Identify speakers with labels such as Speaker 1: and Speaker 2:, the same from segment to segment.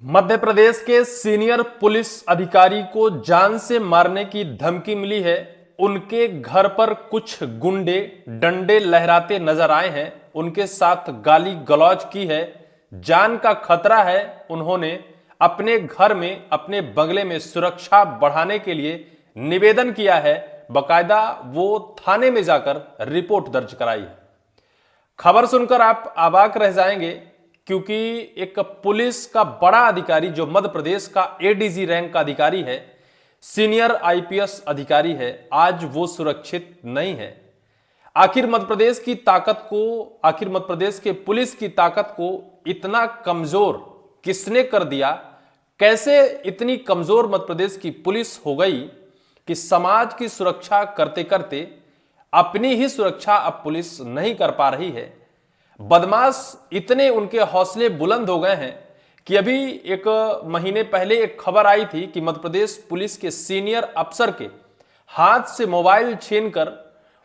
Speaker 1: मध्य प्रदेश के senior police अधिकारी को जान से मारने की धमकी मिली है। उनके घर पर कुछ गुंडे डंडे लहराते नजर आए हैं, उनके साथ गाली गलौज की है, जान का खतरा है। उन्होंने अपने घर में, अपने बंगले में सुरक्षा बढ़ाने के लिए निवेदन किया है। बकायदा वो थाने में जाकर रिपोर्ट दर्ज कराई है। खबर सुनकर आप अवाक रह जाएंगे, क्योंकि एक पुलिस का बड़ा अधिकारी जो मध्य प्रदेश का एडीजी रैंक का अधिकारी है, सीनियर आईपीएस अधिकारी है, आज वो सुरक्षित नहीं है। आखिर मध्य प्रदेश की ताकत को, आखिर मध्य प्रदेश के पुलिस की ताकत को इतना कमजोर किसने कर दिया? कैसे इतनी कमजोर मध्य प्रदेश की पुलिस हो गई कि समाज की सुरक्षा करते करते अपनी ही सुरक्षा अब पुलिस नहीं कर पा रही है। बदमाश इतने उनके हौसले बुलंद हो गए हैं कि अभी एक महीने पहले एक खबर आई थी कि मध्य प्रदेश पुलिस के सीनियर अफसर के हाथ से मोबाइल छीनकर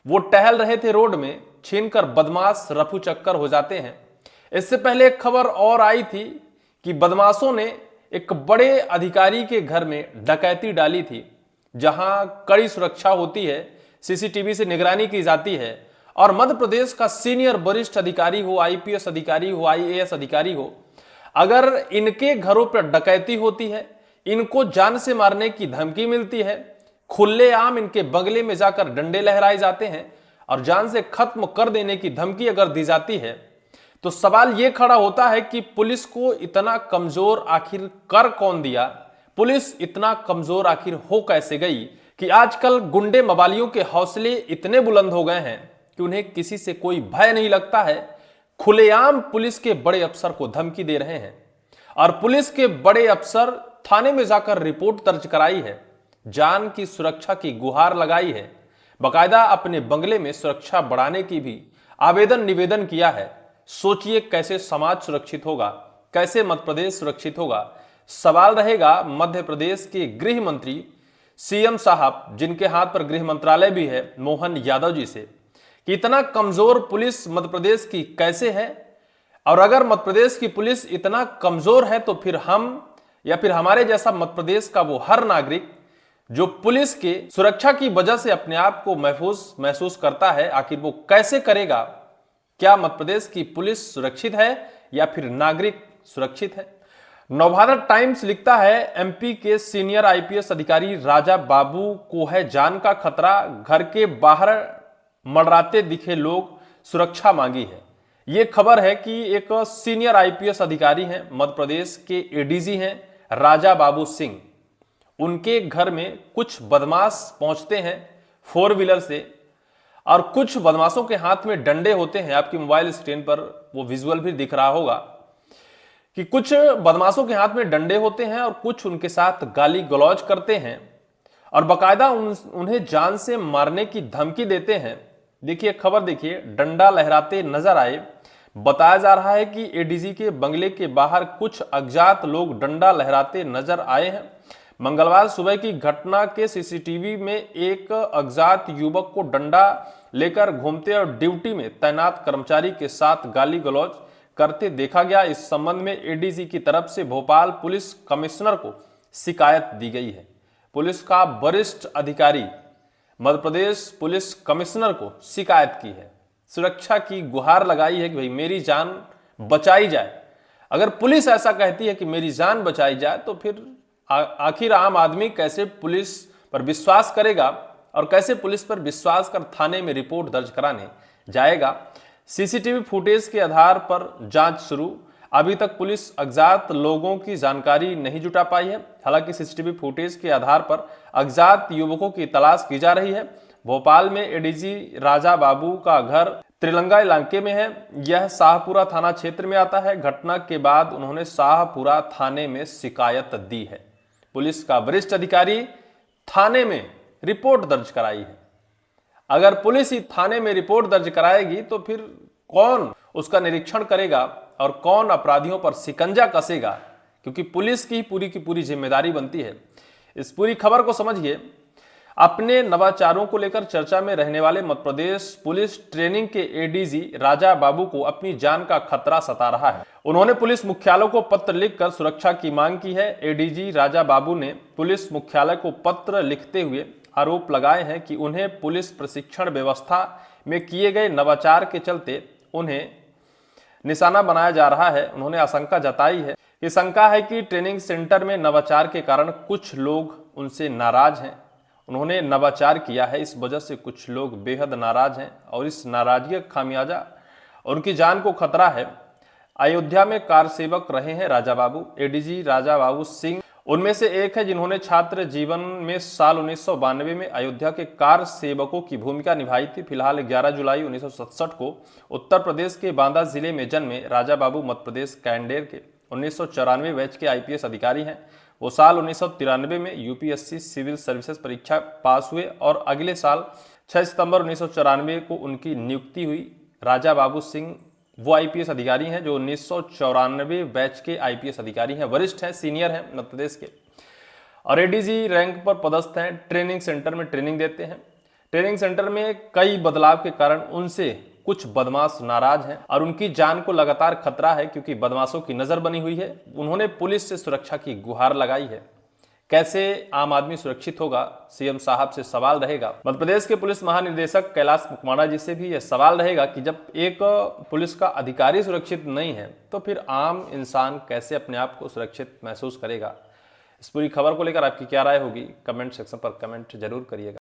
Speaker 1: वो टहल रहे थे रोड में, छीनकर बदमाश रफू चक्कर हो जाते हैं। इससे पहले एक खबर और आई थी कि बदमाशों ने एक बड़े अधिकारी के घर में डकैती डाली थी, जहां कड़ी सुरक्षा होती है, सीसीटीवी से निगरानी की जाती है, और मध्य प्रदेश का सीनियर वरिष्ठ अधिकारी हो, आईपीएस अधिकारी हो, आईएएस अधिकारी हो, अगर इनके घरों पर डकैती होती है, इनको जान से मारने की धमकी मिलती है, खुलेआम इनके बंगले में जाकर डंडे लहराए जाते हैं और जान से खत्म कर देने की धमकी अगर दी जाती है, तो सवाल यह खड़ा होता है कि पुलिस को इतना कमजोर आखिर कर कौन दिया? पुलिस इतना कमजोर आखिर हो कैसे गई कि आजकल गुंडे मवालियों के हौसले इतने बुलंद हो गए हैं कि उन्हें किसी से कोई भय नहीं लगता है। खुलेआम पुलिस के बड़े अफसर को धमकी दे रहे हैं और पुलिस के बड़े अफसर थाने में जाकर रिपोर्ट दर्ज कराई है, जान की सुरक्षा की गुहार लगाई है, बकायदा अपने बंगले में सुरक्षा बढ़ाने की भी आवेदन निवेदन किया है। सोचिए कैसे समाज सुरक्षित होगा, कैसे मध्य प्रदेश सुरक्षित होगा। सवाल रहेगा मध्य प्रदेश के गृह मंत्री सीएम साहब, जिनके हाथ पर गृह मंत्रालय भी है, मोहन यादव जी से, कि इतना कमजोर पुलिस मध्य प्रदेश की कैसे है। और अगर मध्य प्रदेश की पुलिस इतना कमजोर है तो फिर हम या फिर हमारे जैसा मध्य प्रदेश का वो हर नागरिक जो पुलिस के सुरक्षा की वजह से अपने आप को महफूज महसूस करता है, आखिर वो कैसे करेगा? क्या मध्य प्रदेश की पुलिस सुरक्षित है या फिर नागरिक सुरक्षित है? नवभारत टाइम्स लिखता है, एमपी के सीनियर आईपीएस अधिकारी राजा बाबू को है जान का खतरा, घर के बाहर मंडराते दिखे लोग, सुरक्षा मांगी है। यह खबर है कि एक सीनियर आईपीएस अधिकारी हैं, मध्य प्रदेश के एडीजी हैं राजा बाबू सिंह। उनके घर में कुछ बदमाश पहुंचते हैं फोर व्हीलर से और कुछ बदमाशों के हाथ में डंडे होते हैं। आपकी मोबाइल स्क्रीन पर वो विजुअल भी दिख रहा होगा कि कुछ बदमाशों के हाथ में डंडे होते हैं और कुछ उनके साथ गाली गलौज करते हैं और बकायदा उन्हें जान से मारने की धमकी देते हैं। देखिए खबर, देखिए, डंडा लहराते नजर आए। बताया जा रहा है कि एडीजी के बंगले के बाहर कुछ अज्ञात लोग डंडा लहराते नजर आए हैं। मंगलवार सुबह की घटना के सीसीटीवी में एक अज्ञात युवक को डंडा लेकर घूमते और ड्यूटी में तैनात कर्मचारी के साथ गाली गलौज करते देखा गया। इस संबंध में एडीजी की तरफ से भोपाल पुलिस कमिश्नर को शिकायत दी गई है। पुलिस का वरिष्ठ अधिकारी मध्य प्रदेश पुलिस कमिश्नर को शिकायत की है, सुरक्षा की गुहार लगाई है कि भाई मेरी जान बचाई जाए। अगर पुलिस ऐसा कहती है कि मेरी जान बचाई जाए, तो फिर आखिर आम आदमी कैसे पुलिस पर विश्वास करेगा और कैसे पुलिस पर विश्वास कर थाने में रिपोर्ट दर्ज कराने जाएगा? सीसीटीवी फुटेज के आधार पर जांच शुरू। अभी तक पुलिस अज्ञात लोगों की जानकारी नहीं जुटा पाई है। हालांकि सीसीटीवी फुटेज के आधार पर अज्ञात युवकों की तलाश की जा रही है। भोपाल में एडीजी राजा बाबू का घर त्रिलंगा इलाके में है। यह शाहपुरा थाना क्षेत्र में आता है। घटना के बाद उन्होंने शाहपुरा थाने में शिकायत दी है। पुलिस का वरिष्ठ अधिकारी थाने में रिपोर्ट दर्ज कराई है। अगर पुलिस ही थाने में रिपोर्ट दर्ज कराएगी तो फिर कौन उसका निरीक्षण करेगा और कौन अपराधियों पर शिकंजा कसेगा? क्योंकि पुलिस की पूरी जिम्मेदारी बनती है। इस पूरी खबर को समझिए। अपने नवाचारों को लेकर चर्चा में रहने वाले मध्य प्रदेश पुलिस ट्रेनिंग के एडीजी राजा बाबू को अपनी जान का खतरा सता रहा है। उन्होंने पुलिस मुख्यालय को पत्र लिखकर सुरक्षा की मांग की है। एडीजी राजा बाबू ने पुलिस मुख्यालय को पत्र लिखते हुए आरोप लगाए हैं कि उन्हें पुलिस प्रशिक्षण व्यवस्था में किए गए नवाचार के चलते उन्हें निशाना बनाया जा रहा है। उन्होंने आशंका जताई है कि शंका है कि ट्रेनिंग सेंटर में नवाचार के कारण कुछ लोग उनसे नाराज हैं। उन्होंने नवाचार किया है, इस वजह से कुछ लोग बेहद नाराज हैं और इस नाराजगी का खामियाजा उनकी जान को खतरा है। अयोध्या में कार सेवक रहे हैं राजा बाबू। एडीजी राजा बाबू सिंह उनमें से एक है जिन्होंने छात्र जीवन में साल 1992 में अयोध्या के कार सेवकों की भूमिका निभाई थी। फिलहाल 11 जुलाई 1967 को उत्तर प्रदेश के बांदा जिले में जन्मे राजा बाबू मध्य प्रदेश कैंडेर के 1994 बैच के आईपीएस अधिकारी हैं। वो साल 1993 में यूपीएससी सिविल सर्विसेज परीक्षा पास हुए और अगले साल 6 सितंबर 1994 को उनकी नियुक्ति हुई। राजा बाबू सिंह वो आईपीएस अधिकारी हैं जो 1994 बैच के आईपीएस अधिकारी हैं, वरिष्ठ हैं, सीनियर हैं मध्य प्रदेश के और एडीजी रैंक पर पदस्थ हैं। ट्रेनिंग सेंटर में ट्रेनिंग देते हैं। ट्रेनिंग सेंटर में कई बदलाव के कारण उनसे कुछ बदमाश नाराज हैं और उनकी जान को लगातार खतरा है क्योंकि बदमाशों की नजर बनी हुई है। उन्होंने पुलिस से सुरक्षा की गुहार लगाई है। कैसे आम आदमी सुरक्षित होगा, सीएम साहब से सवाल रहेगा। मध्य प्रदेश के पुलिस महानिदेशक कैलाश मुखमाना जी से भी यह सवाल रहेगा कि जब एक पुलिस का अधिकारी सुरक्षित नहीं है तो फिर आम इंसान कैसे अपने आप को सुरक्षित महसूस करेगा। इस पूरी खबर को लेकर आपकी क्या राय होगी, कमेंट सेक्शन पर कमेंट जरूर करिएगा।